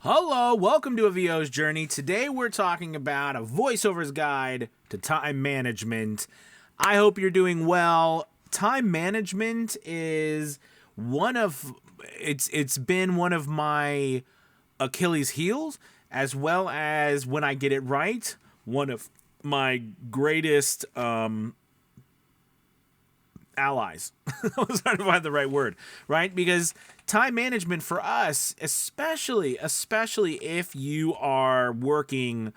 Hello, welcome to a VO's Journey. Today we're talking about a voiceover's guide to time management. I hope you're doing well. Time management is it's been one of my Achilles heels, as well as when I get it right, one of my greatest allies. I was trying to find the right word, right? Because time management for us, especially if you are working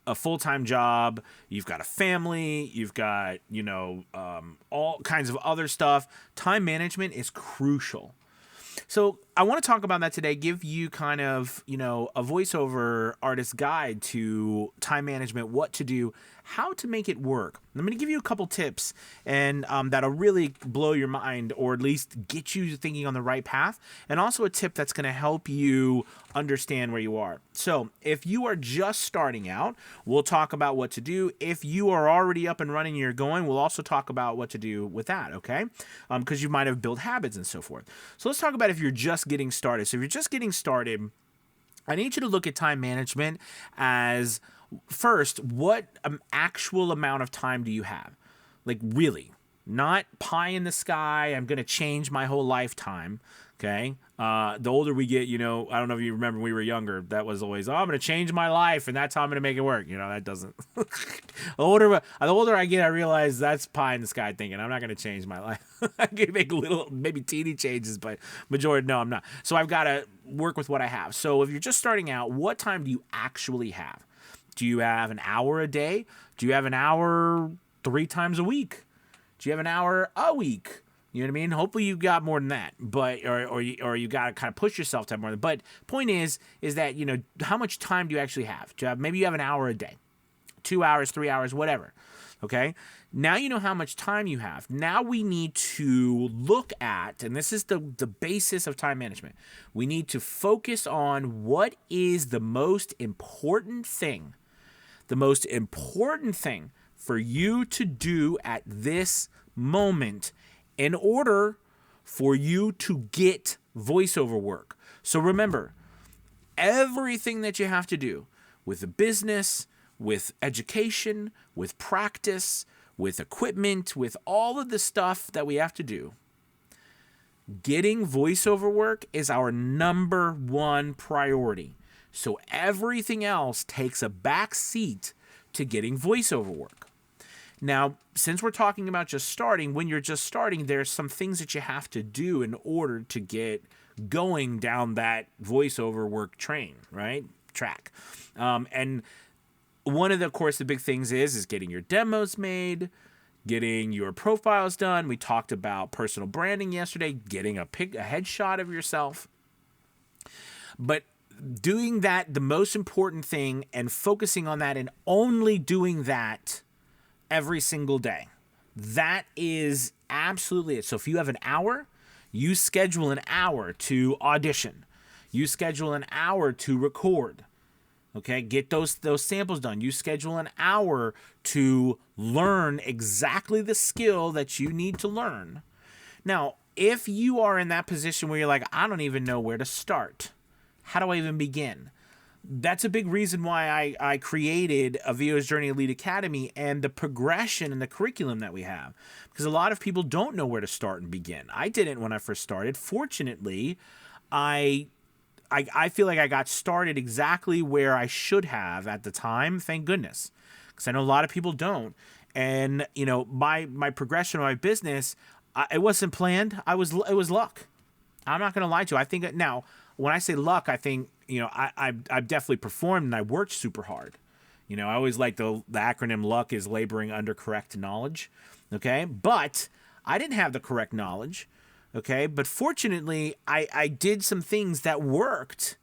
a full-time job, you've got a family, you've got, all kinds of other stuff. Time management is crucial. So I want to talk about that today, give you kind of, a voiceover artist guide to time management, what to do, how to make it work. I'm going to give you a couple tips and that'll really blow your mind, or at least get you thinking on the right path. And also a tip that's going to help you understand where you are. So if you are just starting out, we'll talk about what to do. If you are already up and running and you're going, we'll also talk about what to do with that, okay? Because you might have built habits and so forth. So let's talk about if you're just getting started. So if you're just getting started, I need you to look at time management as, first, what actual amount of time do you have? Like, really, not pie in the sky, I'm going to change my whole lifetime, okay? The older we get, I don't know if you remember when we were younger, that was always, I'm going to change my life, and that's how I'm going to make it work. That doesn't. the older I get, I realize that's pie in the sky thinking. I'm not going to change my life. I can make little, maybe teeny changes, but majority, no, I'm not. So I've got to work with what I have. So if you're just starting out, what time do you actually have? Do you have an hour a day? Do you have an hour 3 times a week? Do you have an hour a week? You know what I mean? Hopefully you got more than that, but or you got to kind of push yourself to have more than. But point is that how much time do you actually have? Maybe you have an hour a day, 2 hours, 3 hours, whatever. Okay. Now you know how much time you have. Now we need to look at, and this is the basis of time management. We need to focus on what is the most important thing. The most important thing for you to do at this moment in order for you to get voiceover work. So remember, everything that you have to do with a business, with education, with practice, with equipment, with all of the stuff that we have to do, getting voiceover work is our number one priority. So everything else takes a back seat to getting voiceover work. Now, since we're talking about just starting, when you're just starting, there's some things that you have to do in order to get going down that voiceover work track. And one of the, of course, the big things is getting your demos made, getting your profiles done. We talked about personal branding yesterday, getting a headshot of yourself. But doing that, the most important thing, and focusing on that and only doing that every single day. That is absolutely it. So if you have an hour, you schedule an hour to audition. You schedule an hour to record. Okay, get those samples done. You schedule an hour to learn exactly the skill that you need to learn. Now, if you are in that position where you're like, I don't even know where to start. How do I even begin? That's a big reason why I created a VO's Journey Elite Academy and the progression and the curriculum that we have. Because a lot of people don't know where to start and begin. I didn't when I first started. Fortunately, I feel like I got started exactly where I should have at the time. Thank goodness. Because I know a lot of people don't. And, my progression of my business, it wasn't planned. It was luck. I'm not going to lie to you. I think that now, when I say luck, I think, I've definitely performed and I worked super hard. I always like the acronym LUCK is laboring under correct knowledge. Okay. But I didn't have the correct knowledge. Okay. But fortunately, I did some things that worked,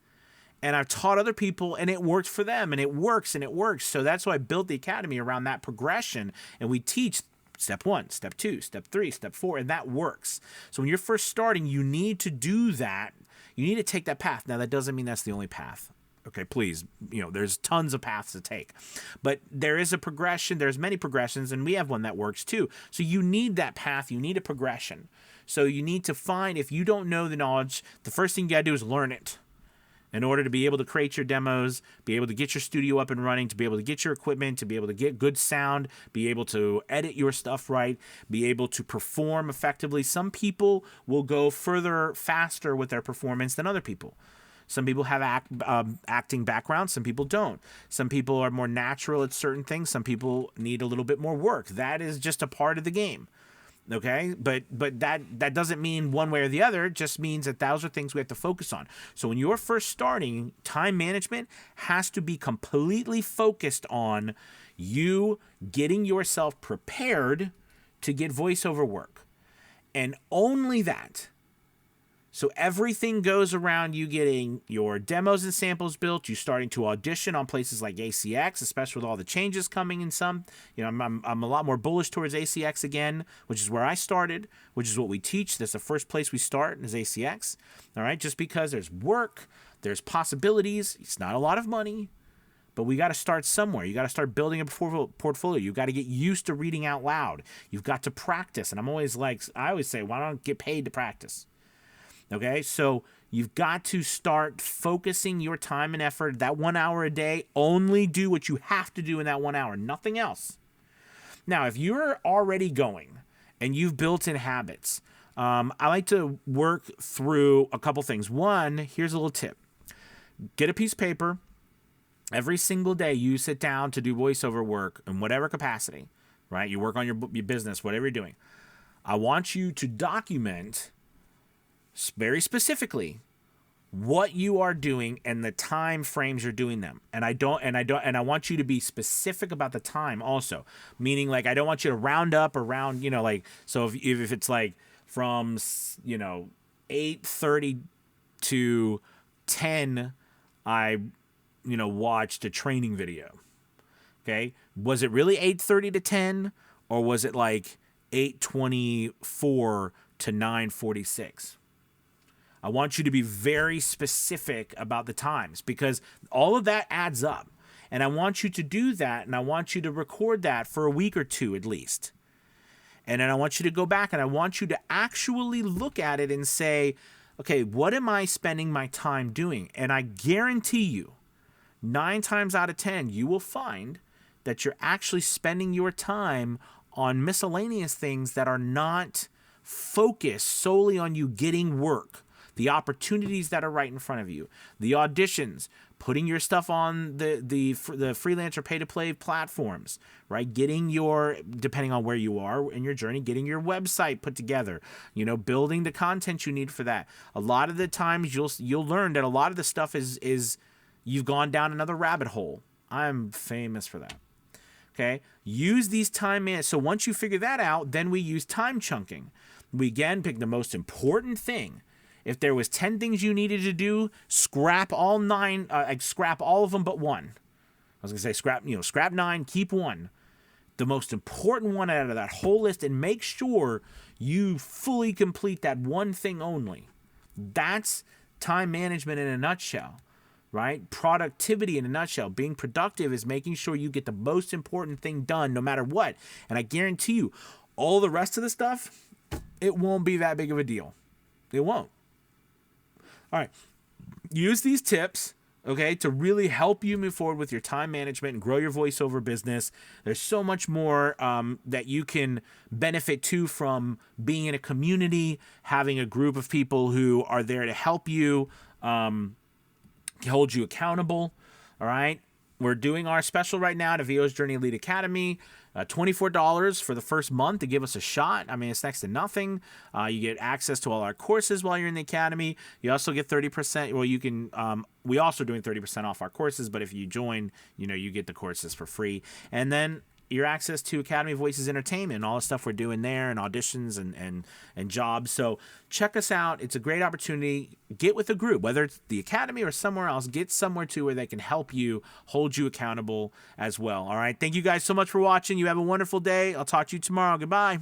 and I've taught other people and it worked for them, and it works and it works. So that's why I built the academy around that progression, and we teach step 1, step 2, step 3, step 4, and that works. So when you're first starting, you need to do that. You need to take that path. Now, that doesn't mean that's the only path. Okay, please, there's tons of paths to take. But there is a progression. There's many progressions, and we have one that works too. So you need that path. You need a progression. So you need to find, if you don't know the knowledge, the first thing you got to do is learn it. in order to be able to create your demos, be able to get your studio up and running, to be able to get your equipment, to be able to get good sound, be able to edit your stuff right, be able to perform effectively. Some people will go further faster with their performance than other people. Some people have acting backgrounds. Some people don't. Some people are more natural at certain things. Some people need a little bit more work. That is just a part of the game. Okay, but that doesn't mean one way or the other. It just means that those are things we have to focus on. So when you're first starting, time management has to be completely focused on you getting yourself prepared to get voiceover work, and only that. So everything goes around you getting your demos and samples built, you starting to audition on places like ACX, especially with all the changes coming in some. You know, I'm a lot more bullish towards ACX again, which is where I started, which is what we teach. That's the first place we start is ACX. All right, just because there's work, there's possibilities. It's not a lot of money, but we got to start somewhere. You got to start building a portfolio. You got to get used to reading out loud. You've got to practice. And I always say, why don't I get paid to practice? Okay, so you've got to start focusing your time and effort. That 1 hour a day, only do what you have to do in that 1 hour, nothing else. Now, if you're already going and you've built in habits, I like to work through a couple things. One, here's a little tip. Get a piece of paper. Every single day you sit down to do voiceover work in whatever capacity, right? You work on your business, whatever you're doing. I want you to document very specifically what you are doing and the time frames you're doing them. And I want you to be specific about the time also, meaning like I don't want you to round up or round, like, so if it's like from 8:30 to 10 I watched a training video. Okay, was it really 8:30 to 10, or was it like 8:24 to 9:46? I want you to be very specific about the times, because all of that adds up. And I want you to do that, and I want you to record that for a week or two at least. And then I want you to go back, and I want you to actually look at it and say, okay, what am I spending my time doing? And I guarantee you, 9 times out of 10, you will find that you're actually spending your time on miscellaneous things that are not focused solely on you getting work. The opportunities that are right in front of you, the auditions, putting your stuff on the freelancer pay-to-play platforms, right? Getting depending on where you are in your journey, getting your website put together, building the content you need for that. A lot of the times you'll learn that a lot of the stuff is you've gone down another rabbit hole. I'm famous for that. Okay? Use these time management. So once you figure that out, then we use time chunking. We again pick the most important thing. If there was 10 things you needed to do, scrap all 9, scrap all of them but one. I was going to say scrap 9, keep one. The most important one out of that whole list, and make sure you fully complete that one thing only. That's time management in a nutshell, right? Productivity in a nutshell. Being productive is making sure you get the most important thing done no matter what. And I guarantee you, all the rest of the stuff, it won't be that big of a deal. It won't. All right, use these tips, okay, to really help you move forward with your time management and grow your voiceover business. There's so much more that you can benefit to from being in a community, having a group of people who are there to help you, hold you accountable. All right, we're doing our special right now to VO's Journey Elite Academy. $24 for the first month to give us a shot. I mean, it's next to nothing. You get access to all our courses while you're in the academy. You also get 30%. Well, you can. We also doing 30% off our courses, but if you join, you get the courses for free. And then your access to Academy Voices Entertainment and all the stuff we're doing there, and auditions and jobs. So check us out. It's a great opportunity. Get with a group, whether it's the Academy or somewhere else. Get somewhere too where they can help you, hold you accountable as well. All right. Thank you guys so much for watching. You have a wonderful day. I'll talk to you tomorrow. Goodbye.